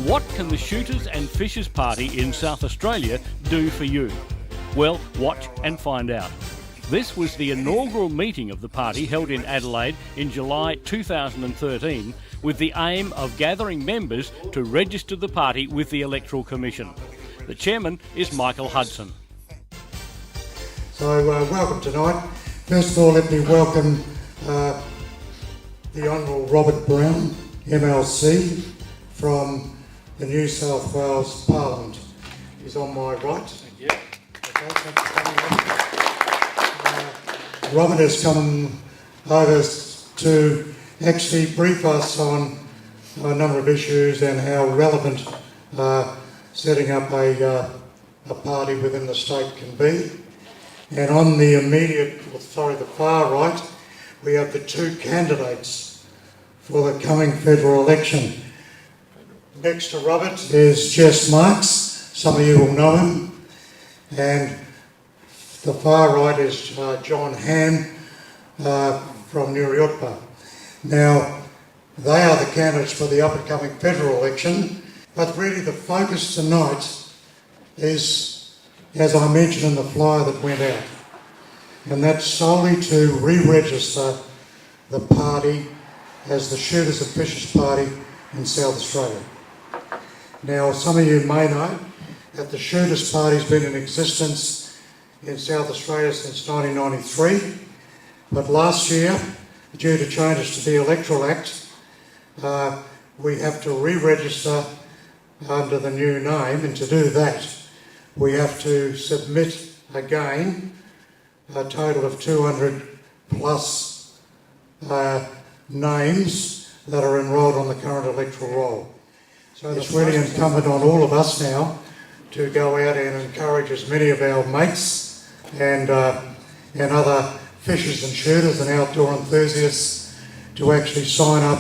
What can the Shooters and Fishers Party in South Australia do for you? Well, watch and find out. This was the inaugural meeting of the party held in Adelaide in July 2013 with the aim of gathering members to register the party with the Electoral Commission. The chairman is Michael Hudson. So welcome tonight. First of all, let me welcome the Honourable Robert Brown, MLC, from the New South Wales Parliament. He's on my right. Thank you. Okay, thanks for coming. Robert has come over to actually brief us on a number of issues and how relevant setting up a party within the state can be. And on the the far right, we have the two candidates for the coming federal election. Next to Robert is Jess Marks, some of you will know him, and the far right is John Ham from Nuriotpa. Now, they are the candidates for the up-and-coming federal election, but really the focus tonight is, as I mentioned in the flyer that went out, and that's solely to re-register the party as the Shooters and Fishers Party in South Australia. Now, some of you may know that the Shooters Party has been in existence in South Australia since 1993, but last year, due to changes to the Electoral Act, we have to re-register under the new name, and to do that, we have to submit again a total of 200 plus names that are enrolled on the current electoral roll. So it's really incumbent on all of us now to go out and encourage as many of our mates and other fishers and shooters and outdoor enthusiasts to actually sign up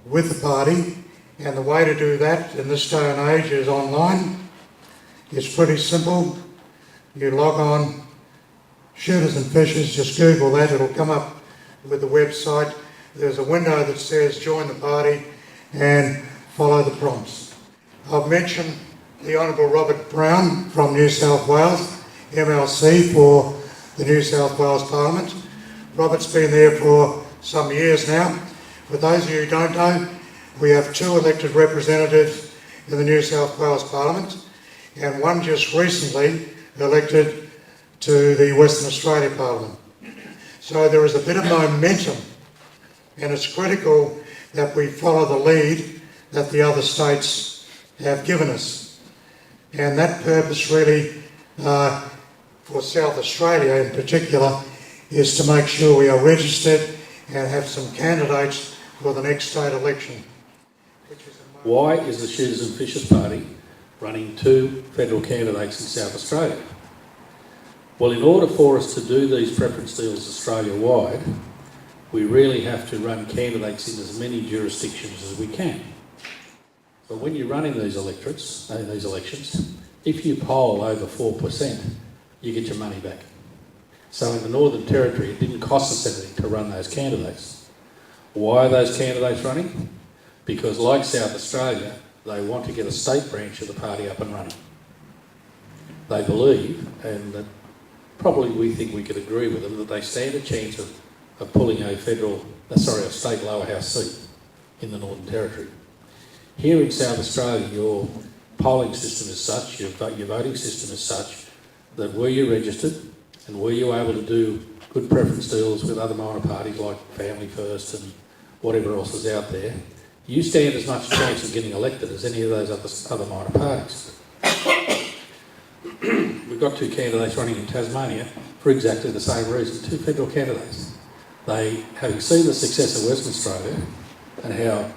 with the party. And the way to do that in this day and age is online. It's pretty simple. You log on, Shooters and Fishers, just Google that, it'll come up with the website. There's a window that says join the party and follow the prompts. I've mentioned the Honourable Robert Brown from New South Wales, MLC for the New South Wales Parliament. Robert's been there for some years now. For those of you who don't know, we have two elected representatives in the New South Wales Parliament, and one just recently elected to the Western Australia Parliament. So there is a bit of momentum, and it's critical that we follow the lead that the other states have given us. And that purpose really, for South Australia in particular, is to make sure we are registered and have some candidates for the next state election. Why is the Shooters and Fishers Party running two federal candidates in South Australia? Well, in order for us to do these preference deals Australia-wide, we really have to run candidates in as many jurisdictions as we can. But when you're running these elections, if you poll over 4%, you get your money back. So in the Northern Territory, it didn't cost us anything to run those candidates. Why are those candidates running? Because like South Australia, they want to get a state branch of the party up and running. They believe, and probably we think we could agree with them, that they stand a chance of pulling a state lower house seat in the Northern Territory. Here in South Australia, your polling system is such, your voting system is such, that were you registered and were you able to do good preference deals with other minor parties like Family First and whatever else is out there, you stand as much chance of getting elected as any of those other minor parties. We've got two candidates running in Tasmania for exactly the same reason, two federal candidates. They, having seen the success of Western Australia and how,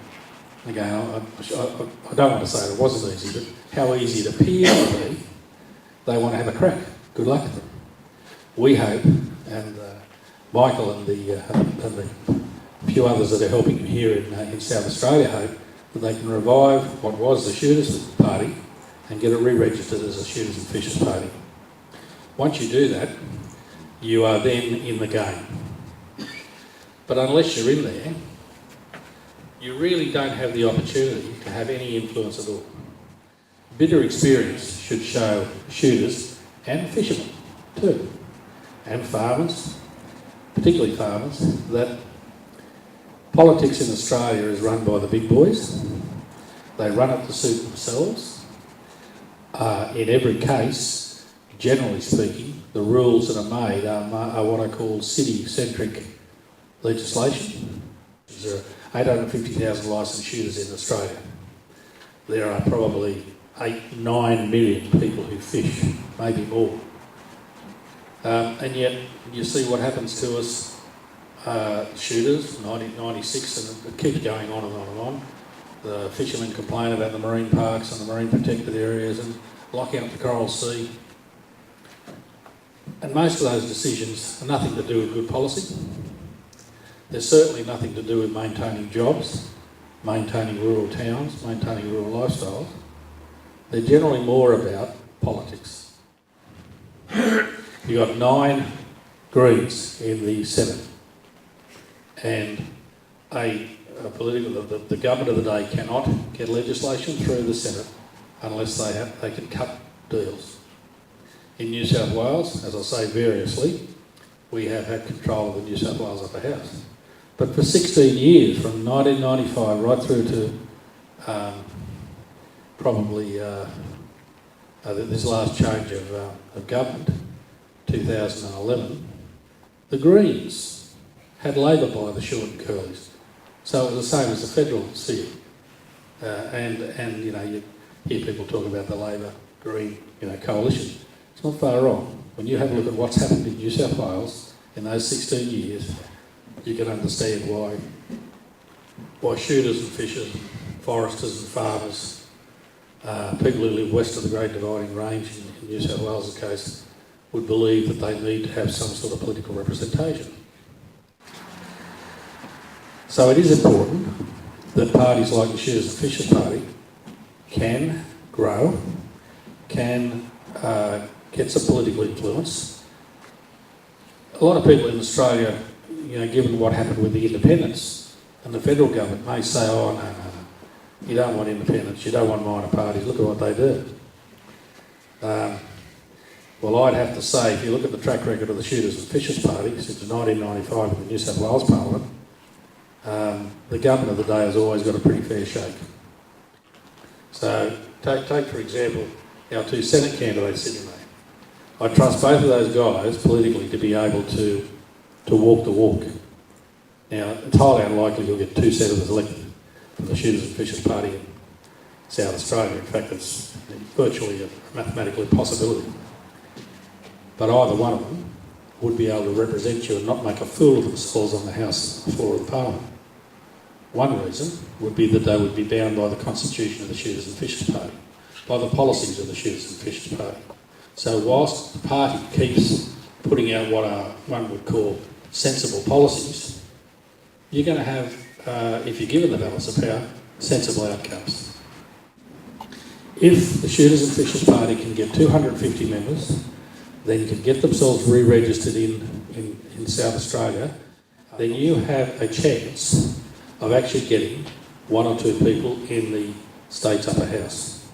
again, I don't want to say it wasn't easy, but how easy it appears to be, they want to have a crack. Good luck to them. We hope, and Michael and the few others that are helping him here in South Australia hope that they can revive what was the Shooters Party and get it re-registered as a Shooters and Fishers Party. Once you do that, you are then in the game. But unless you're in there, you really don't have the opportunity to have any influence at all. Bitter experience should show shooters and fishermen too, and farmers, particularly farmers, that politics in Australia is run by the big boys. They run it to suit themselves. In every case, generally speaking, the rules that are made are what I call city-centric legislation. There are 850,000 licensed shooters in Australia. There are probably 8-9 million people who fish, maybe more. And yet, you see what happens to us, shooters, 1996, and it keeps going on and on and on. The fishermen complain about the marine parks and the marine protected areas and locking up the Coral Sea. And most of those decisions are nothing to do with good policy. There's certainly nothing to do with maintaining jobs, maintaining rural towns, maintaining rural lifestyles. They're generally more about politics. You've got 9 Greens in the Senate, and the government of the day cannot get legislation through the Senate unless they can cut deals. In New South Wales, as I say variously, we have had control of the New South Wales Upper House. But for 16 years, from 1995 right through to probably this last change of government, 2011, the Greens had Labor by the short and curlies. So it was the same as the federal seal. And you know, you hear people talk about the Labor-Green coalition. It's not far wrong. When you have a look at what's happened in New South Wales in those 16 years, you can understand why shooters and fishers, foresters and farmers, people who live west of the Great Dividing Range in New South Wales' case, would believe that they need to have some sort of political representation. So it is important that parties like the Shooters and Fishers Party can grow, can get some political influence. A lot of people in Australia, given what happened with the independents, and the federal government may say, oh no, you don't want independents, you don't want minor parties, look at what they do. Well, I'd have to say, if you look at the track record of the Shooters and Fishers Party since 1995 in the New South Wales Parliament, the government of the day has always got a pretty fair shake. So, take for example, our 2 Senate candidates sitting there. I trust both of those guys politically to be able to walk the walk. Now, it's highly unlikely you'll get 2 senators elected from the Shooters and Fishers Party in South Australia. In fact, it's virtually a mathematical impossibility. But either one of them would be able to represent you and not make a fool of themselves on the House floor of the Parliament. One reason would be that they would be bound by the constitution of the Shooters and Fishers Party, by the policies of the Shooters and Fishers Party. So whilst the party keeps putting out what one would call sensible policies, you're going to have, if you're given the balance of power, sensible outcomes. If the Shooters and Fishers Party can get 250 members, then can get themselves re-registered in South Australia, then you have a chance of actually getting 1 or 2 people in the state's upper house.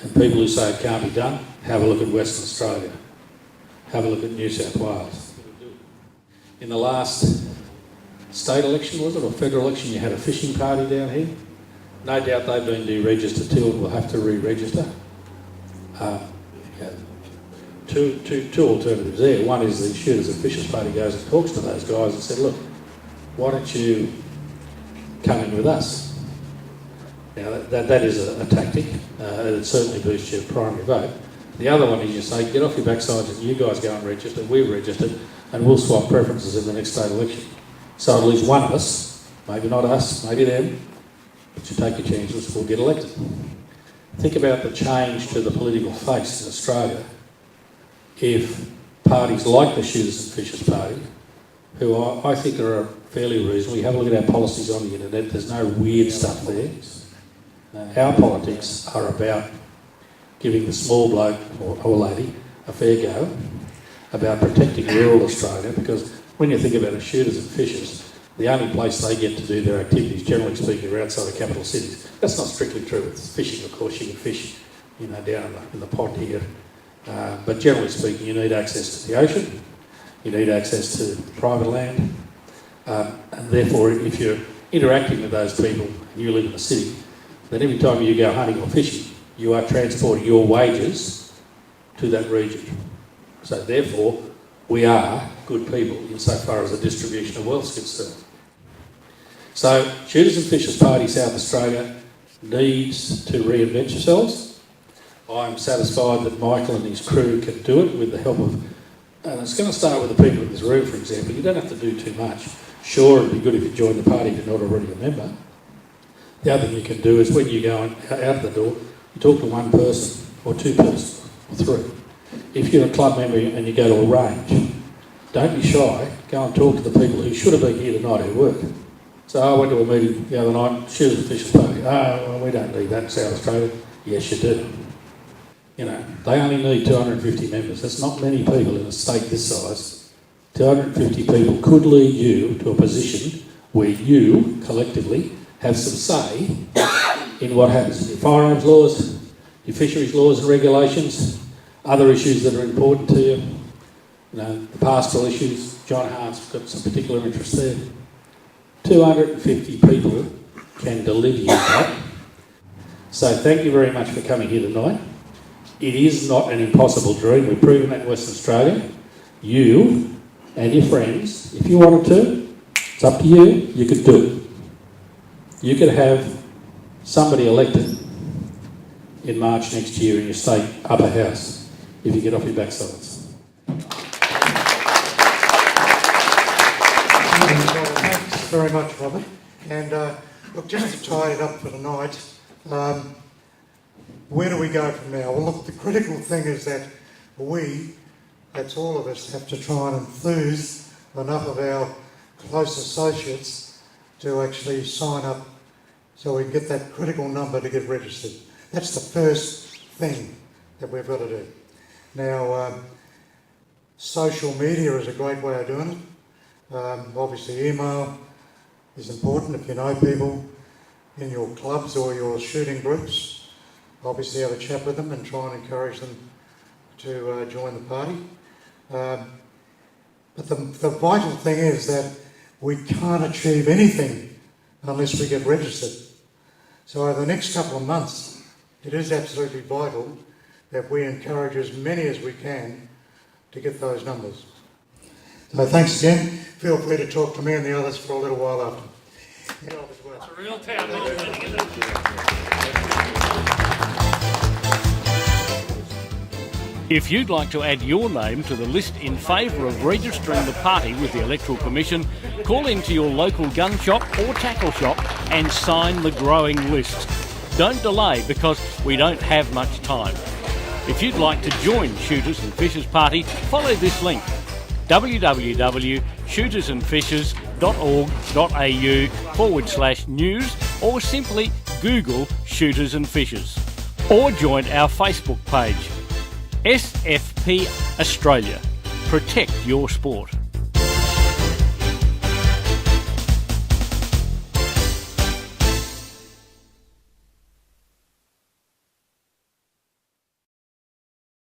And people who say it can't be done, have a look at Western Australia. Have a look at New South Wales. In the last state election, was it, or federal election, you had a fishing party down here. No doubt they've been deregistered too and will have to re-register. Two alternatives there. One is the Shooters and Fishers Party goes and talks to those guys and said, look, why don't you come in with us? Now that is a tactic. It certainly boosts your primary vote. The other one is you say, get off your backsides and you guys go and register, we've registered, and we'll swap preferences in the next state election. So at least one of us, maybe not us, maybe them, but you take your chances, we'll get elected. Think about the change to the political face in Australia if parties like the Shooters and Fishers Party, who I think are fairly reasonable, you have a look at our policies on the internet, there's no weird stuff there. Our politics are about giving the small bloke or lady a fair go, about protecting rural Australia, because when you think about the Shooters and Fishers, the only place they get to do their activities, generally speaking, are outside the capital cities. That's not strictly true. It's fishing, of course. You can fish, down in the pond here. But generally speaking, you need access to the ocean. You need access to private land. And therefore, if you're interacting with those people and you live in the city, then every time you go hunting or fishing, you are transporting your wages to that region. So therefore, we are good people insofar as the distribution of wealth is concerned. So Shooters and Fishers Party South Australia needs to reinvent yourselves. I'm satisfied that Michael and his crew can do it with the help of, and it's going to start with the people in this room, for example. You don't have to do too much. Sure, it'd be good if you joined the party if you're not already a member. The other thing you can do is when you go out the door, you talk to one person or two persons or three. If you're a club member and you go to a range, don't be shy. Go and talk to the people who should have been here tonight who weren't. So I went to a meeting the other night, Shooters and Fishers Party. Well, we don't need that in South Australia. Yes, you do. They only need 250 members. That's not many people in a state this size. 250 people could lead you to a position where you, collectively, have some say in what happens. Your firearms laws, your fisheries laws and regulations, other issues that are important to you, the pastoral issues. John Hart's got some particular interest there. 250 people can deliver you that. So thank you very much for coming here tonight. It is not an impossible dream. We've proven that in Western Australia. You and your friends, if you wanted to, it's up to you, you could do it. You could have somebody elected in March next year in your state upper house if you get off your backsides. Thanks very much, Robert. And look, just to tie it up for tonight, where do we go from now? Well, look, the critical thing is that that's all of us, have to try and enthuse enough of our close associates to actually sign up so we can get that critical number to get registered. That's the first thing that we've got to do. Now, social media is a great way of doing it. Obviously, email is important if you know people in your clubs or your shooting groups. Obviously, have a chat with them and try and encourage them to join the party. But the vital thing is that we can't achieve anything unless we get registered. So over the next couple of months, it is absolutely vital that we encourage as many as we can to get those numbers. So thanks again. Feel free to talk to me and the others for a little while after. It's a real town hall meeting. If you'd like to add your name to the list in favour of registering the party with the Electoral Commission, call into your local gun shop or tackle shop and sign the growing list. Don't delay because we don't have much time. If you'd like to join Shooters and Fishers Party, follow this link: www.shootersandfishers.org.au/news, or simply Google Shooters and Fishers. Or join our Facebook page, SFP Australia. Protect your sport.